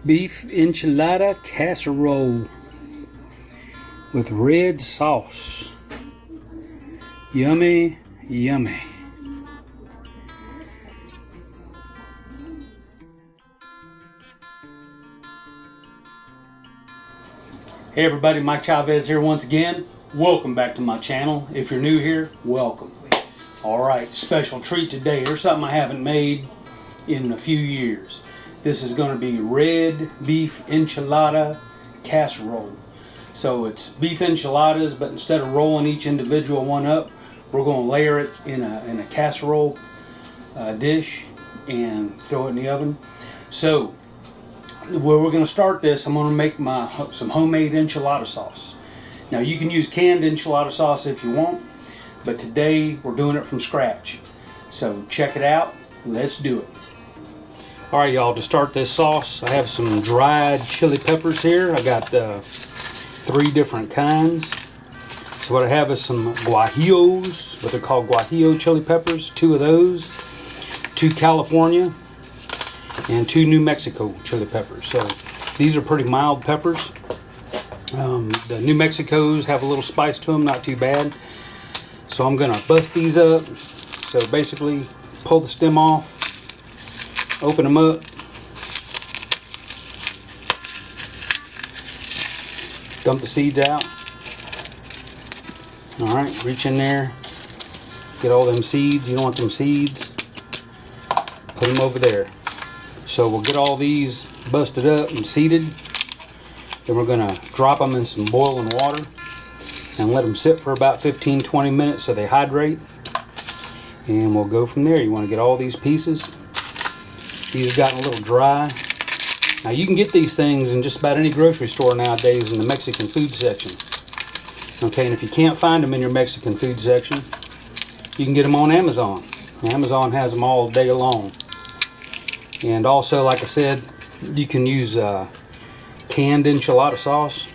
Beef enchilada casserole with red sauce. Yummy, yummy. Hey everybody, Mike Chavez here once again. Welcome back to my channel. If you're new here, welcome. Alright, special treat today. Here's something I haven't made in a few years. This is going to be red beef enchilada casserole. So it's beef enchiladas, but instead of rolling each individual one up, we're going to layer it in a casserole dish and throw it in the oven. So where we're going to start this, I'm going to make some homemade enchilada sauce. Now you can use canned enchilada sauce if you want, but today we're doing it from scratch. So check it out. Let's do it. Alright y'all, to start this sauce, I have some dried chili peppers here. I got 3 different kinds. So what I have is some guajillos, what they're called guajillo chili peppers, 2 of those, 2 California, and 2 New Mexico chili peppers. So these are pretty mild peppers. The New Mexicos have a little spice to them, not too bad. So I'm gonna bust these up. So basically pull the stem off, open them up, dump the seeds out. Alright, reach in there, get all them seeds. You don't want them seeds, put them over there. So we'll get all these busted up and seeded. Then we're going to drop them in some boiling water and let them sit for about 15-20 minutes so they hydrate. And we'll go from there. You want to get all these pieces. These have gotten a little dry. Now you can get these things in just about any grocery store nowadays in the Mexican food section. Okay, and if you can't find them in your Mexican food section, you can get them on Amazon. Amazon has them all day long. And also, like I said, you can use canned enchilada sauce.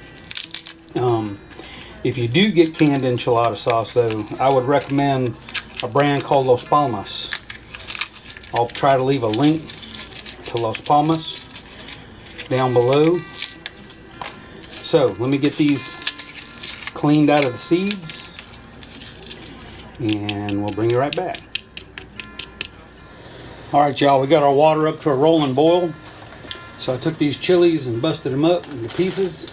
If you do get canned enchilada sauce though, I would recommend a brand called Los Palmas. I'll try to leave a link to Los Palmas down below. So let me get these cleaned out of the seeds and we'll bring you right back. Alright y'all, we got our water up to a rolling boil. So I took these chilies and busted them up into pieces.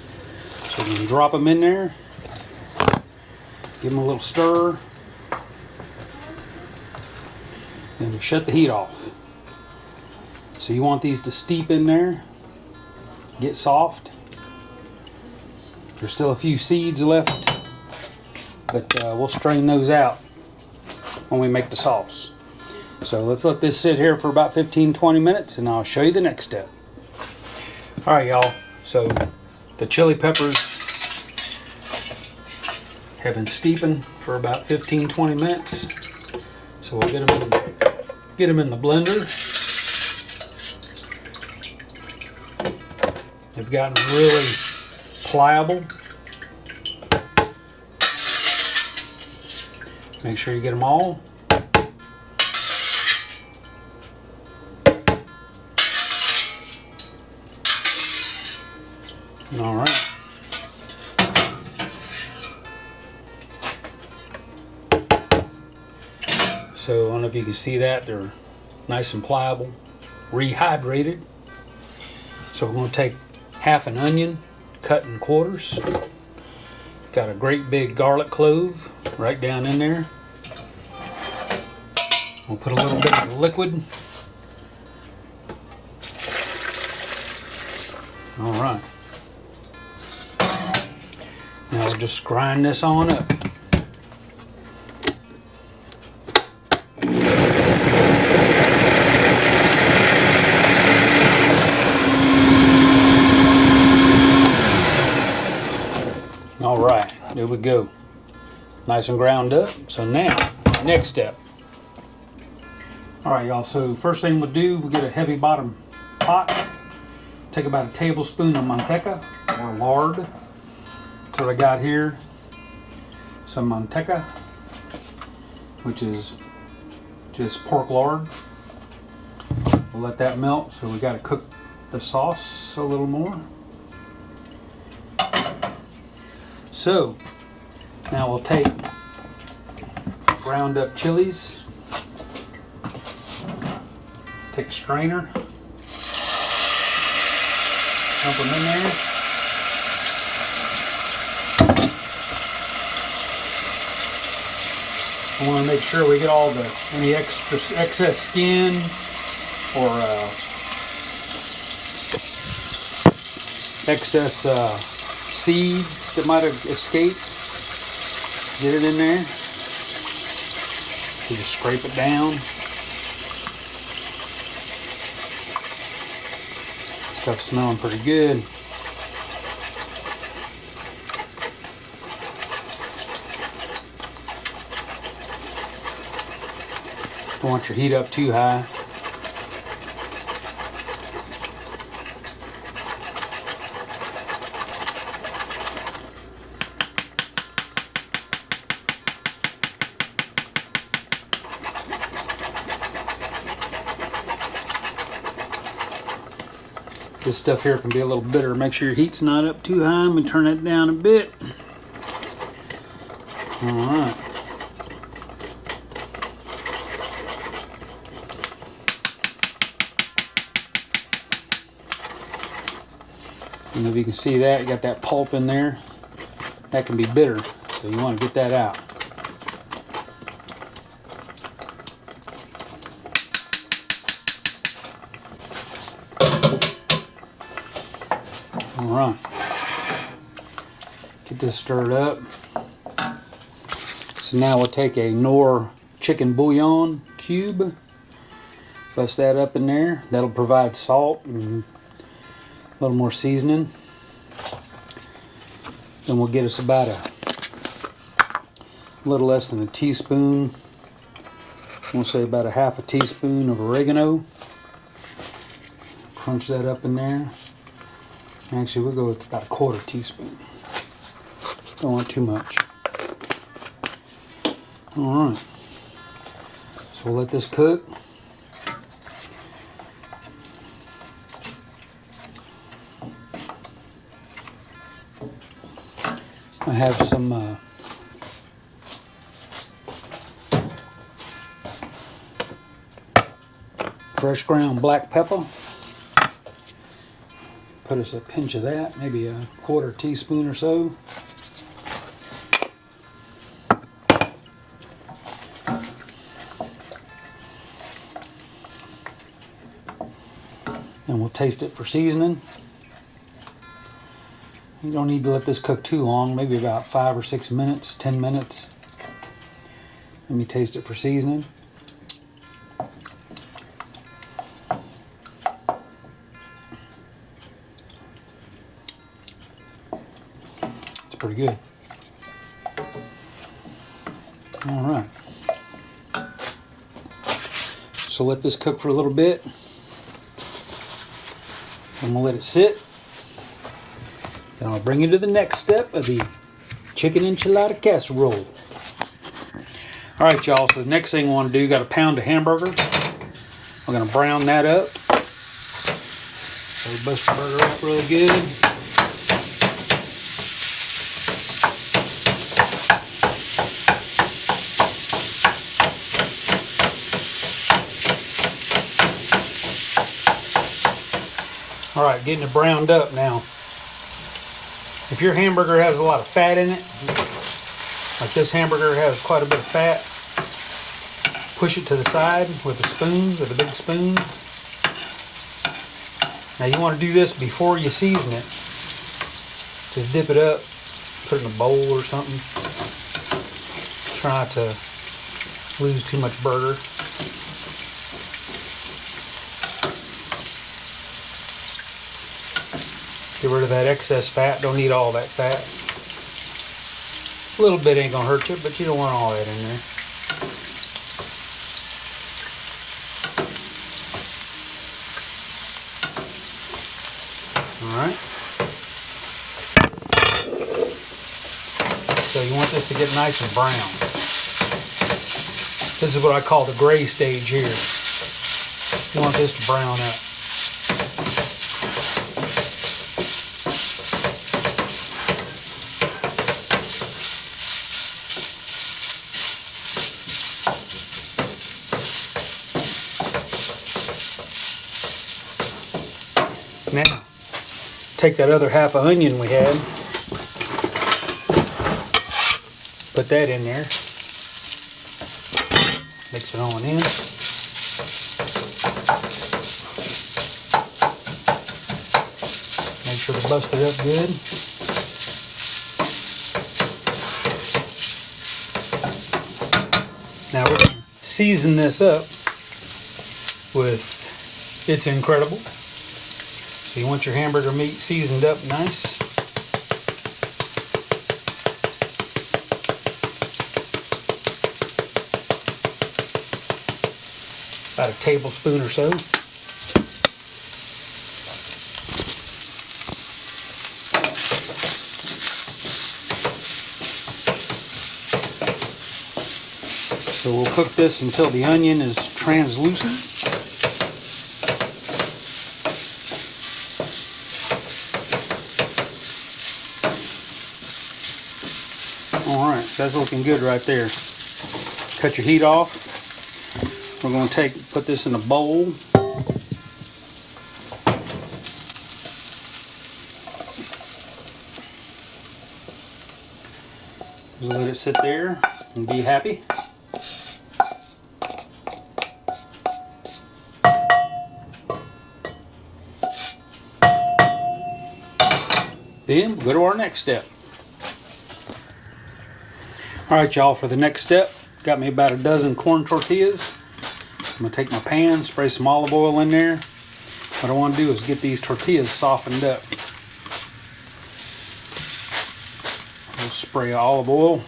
So we can drop them in there. Give them a little stir. And shut the heat off. So you want these to steep in there, get soft. There's still a few seeds left, but we'll strain those out when we make the sauce. So let's let this sit here for about 15-20 minutes and I'll show you the next step. Alright y'all, so the chili peppers have been steeping for about 15-20 minutes. So we'll get them in the blender. They've gotten really pliable. Make sure you get them all. All right. So I don't know if you can see that, they're nice and pliable, rehydrated. So we're going to take half an onion, cut in quarters. Got a great big garlic clove right down in there. We'll put a little bit of the liquid. All right. Now we'll just grind this on up. All right, there we go. Nice and ground up. So now, next step. All right, y'all, so first thing we'll do, we'll get a heavy bottom pot. Take about a tablespoon of manteca or lard. That's what I got here. Some manteca, which is just pork lard. We'll let that melt. So we got to cook the sauce a little more. So now we'll take ground up chilies, take a strainer, dump them in there. I want to make sure we get all any excess skin or excess seeds that might have escaped. Get it in there. You just scrape it down. Stuff's smelling pretty good. Don't want your heat up too high. This stuff here can be a little bitter. Make sure your heat's not up too high. Let me turn it down a bit. All right. And if you can see that, you got that pulp in there. That can be bitter, so you want to get that out. All right. Get this stirred up. So now we'll take a Knorr chicken bouillon cube. Bust that up in there. That'll provide salt and a little more seasoning. Then we'll get us about a little less than a teaspoon. We'll say about a half a teaspoon of oregano. Crunch that up in there. Actually, we'll go with about a quarter teaspoon. Don't want too much. All right. So we'll let this cook. I have some fresh ground black pepper. Put us a pinch of that, maybe a quarter teaspoon or so. And we'll taste it for seasoning. You don't need to let this cook too long, maybe about 5 or 6 minutes, 10 minutes. Let me taste it for seasoning. It's pretty good. All right. So let this cook for a little bit. And we'll let it sit. Then I'll bring you to the next step of the chicken enchilada casserole. All right, y'all, so the next thing we want to do, got a pound of hamburger. We're going to brown that up. So we bust the burger up really good. All right, getting it browned up now. If your hamburger has a lot of fat in it, like this hamburger has quite a bit of fat, push it to the side with a spoon, with a big spoon. Now you want to do this before you season it. Just dip it up, put it in a bowl or something. Try not to lose too much burger. Get rid of that excess fat. Don't eat all that fat. A little bit ain't gonna hurt you, but you don't want all that in there. Alright. So you want this to get nice and brown. This is what I call the gray stage here. You want this to brown up. Now, take that other half of onion we had, put that in there, mix it on in. Make sure to bust it up good. Now we're going to season this up with It's Incredible. So you want your hamburger meat seasoned up nice. About a tablespoon or so. So we'll cook this until the onion is translucent. Alright, that's looking good right there. Cut your heat off. We're going to put this in a bowl. Just let it sit there and be happy. Then we'll go to our next step. Alright y'all, for the next step, got me about a dozen corn tortillas. I'm going to take my pan, spray some olive oil in there. What I want to do is get these tortillas softened up. We'll spray olive oil.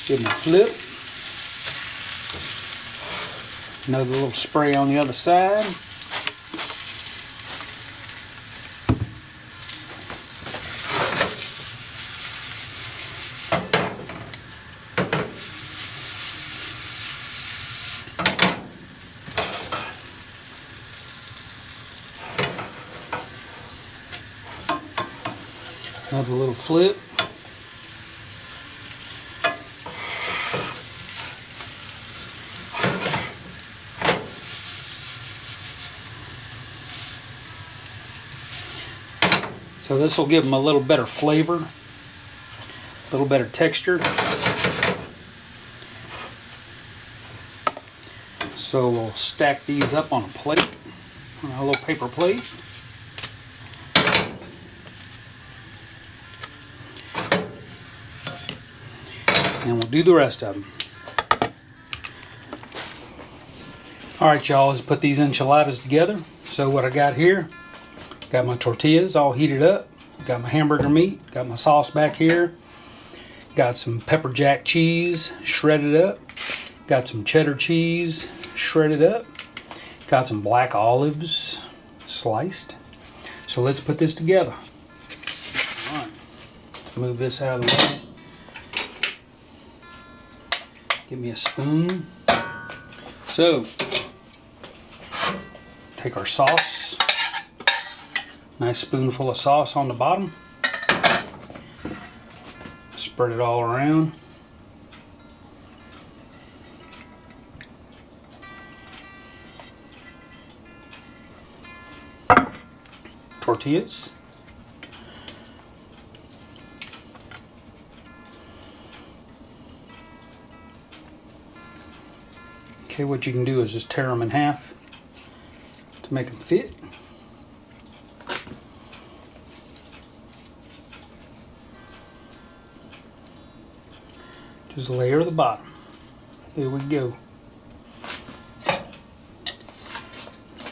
Give them a flip. Another little spray on the other side. Another little flip. So this will give them a little better flavor, a little better texture. So we'll stack these up on a plate, on a little paper plate. And we'll do the rest of them. Alright y'all, let's put these enchiladas together. So what I got here, got my tortillas all heated up, got my hamburger meat, got my sauce back here, got some pepper jack cheese shredded up, got some cheddar cheese shredded up, got some black olives sliced. So let's put this together. All right, move this out of the way. Give me a spoon. So, take our sauce. Nice spoonful of sauce on the bottom. Spread it all around. Tortillas. Okay, what you can do is just tear them in half to make them fit. Just layer the bottom. There we go.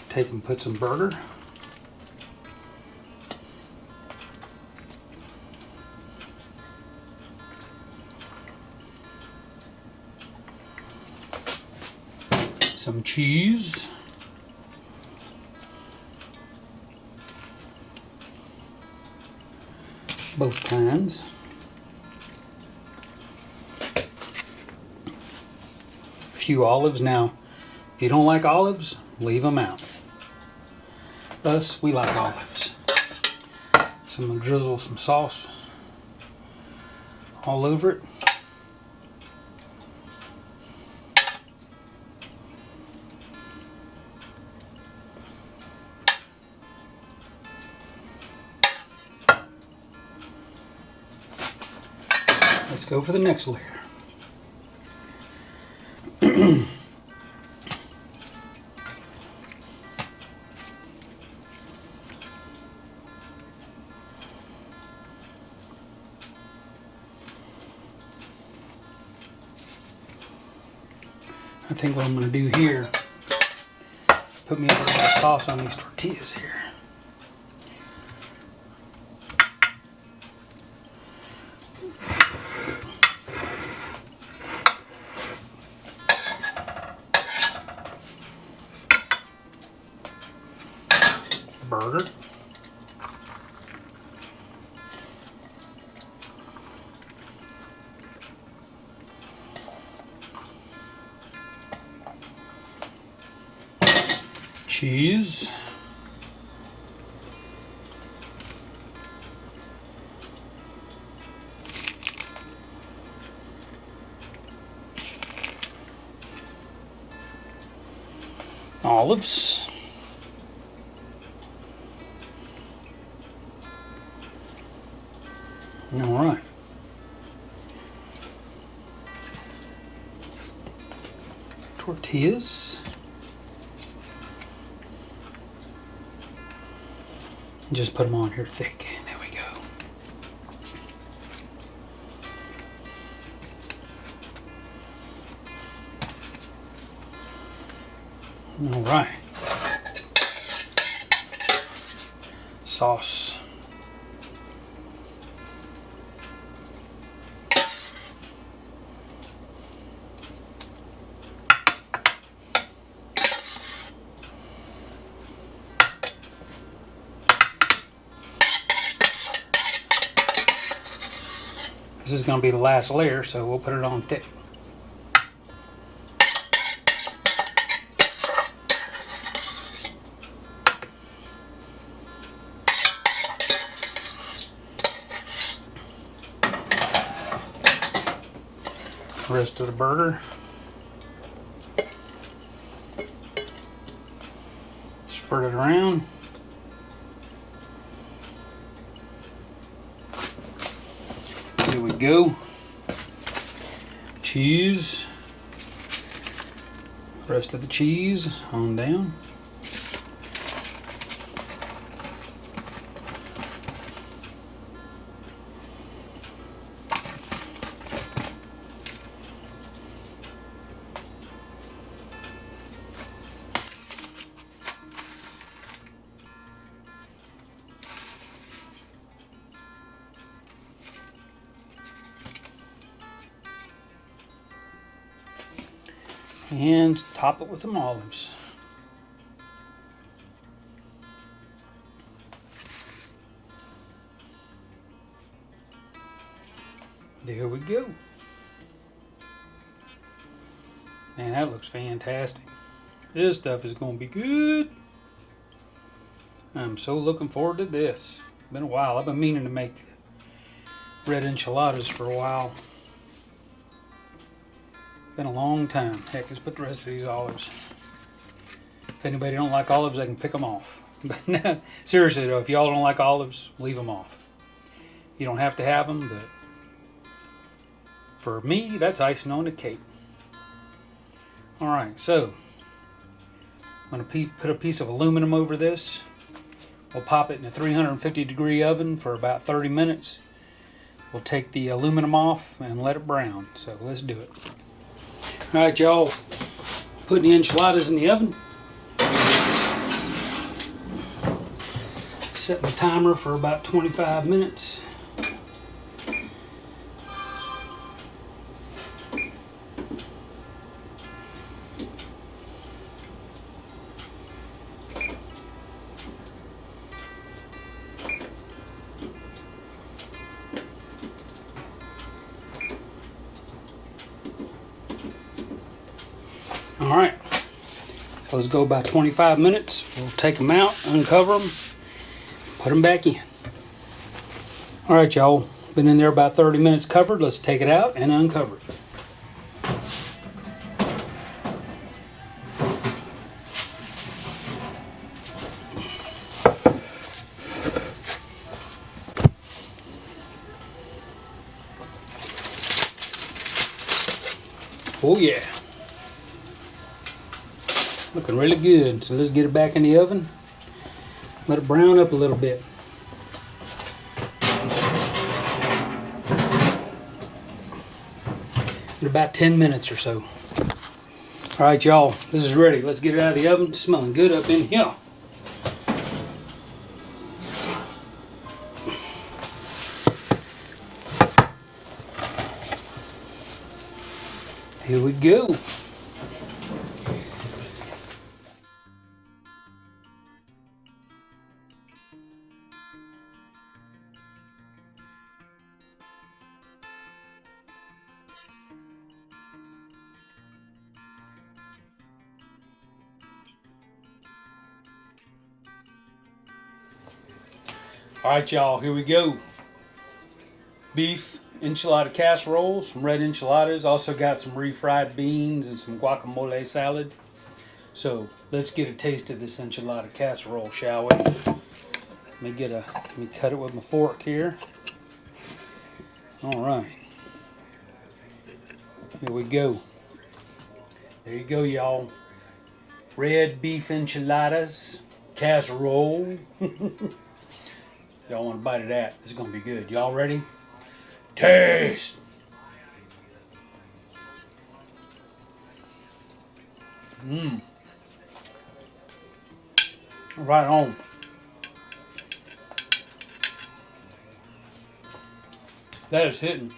Take and put some burger. Some cheese. Both kinds. A few olives. Now, if you don't like olives, leave them out. Us, we like olives. So I'm going to drizzle some sauce all over it. Let's go for the next layer. I think what I'm going to do here, put me a little bit of sauce on these tortillas here. Burger. Cheese. Olives. All right. Tortillas. Just put them on here thick. There we go. All right. Sauce. This is going to be the last layer, so we'll put it on thick. Rest of the burger. Spread it around. There we go. Cheese. Rest of the cheese on down. And top it with some olives. There we go. Man, that looks fantastic. This stuff is going to be good. I'm so looking forward to this. Been a while. I've been meaning to make red enchiladas for a while. Been a long time. Heck, let's put the rest of these olives. If anybody don't like olives, they can pick them off. But seriously though, if y'all don't like olives, leave them off. You don't have to have them, but for me, that's icing on the cake. All right, so I'm going to put a piece of aluminum over this. We'll pop it in a 350-degree oven for about 30 minutes. We'll take the aluminum off and let it brown. So let's do it. All right, y'all, putting the enchiladas in the oven. Set my timer for about 25 minutes. All right, those go about 25 minutes. We'll take them out, uncover them, put them back in. All right, y'all. Been in there about 30 minutes covered. Let's take it out and uncover it. Oh yeah. Looking really good. So let's get it back in the oven. Let it brown up a little bit. In about 10 minutes or so. All right, y'all. This is ready. Let's get it out of the oven. It's smelling good up in here. Here we go. All right, y'all, here we go. Beef enchilada casserole, some red enchiladas. Also got some refried beans and some guacamole salad. So let's get a taste of this enchilada casserole, shall we? Let me cut it with my fork here. All right. Here we go. There you go, y'all. Red beef enchiladas casserole. Y'all want a bite of that? It's gonna be good. Y'all ready? Taste! Mmm. Right on. That is hitting.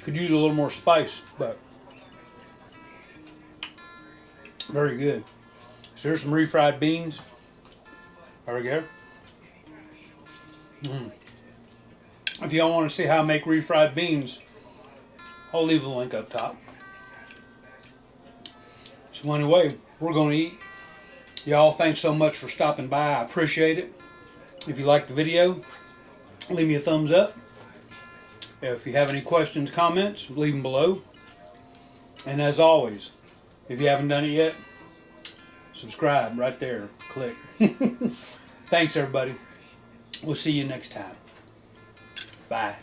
Could use a little more spice, but very good. So there's some refried beans. There we go. If y'all want to see how I make refried beans, I'll leave the link up top. So anyway, we're going to eat. Y'all, thanks so much for stopping by. I appreciate it. If you liked the video, leave me a thumbs up. If you have any questions, comments, leave them below. And as always, if you haven't done it yet, subscribe right there. Click. Thanks, everybody. We'll see you next time. Bye.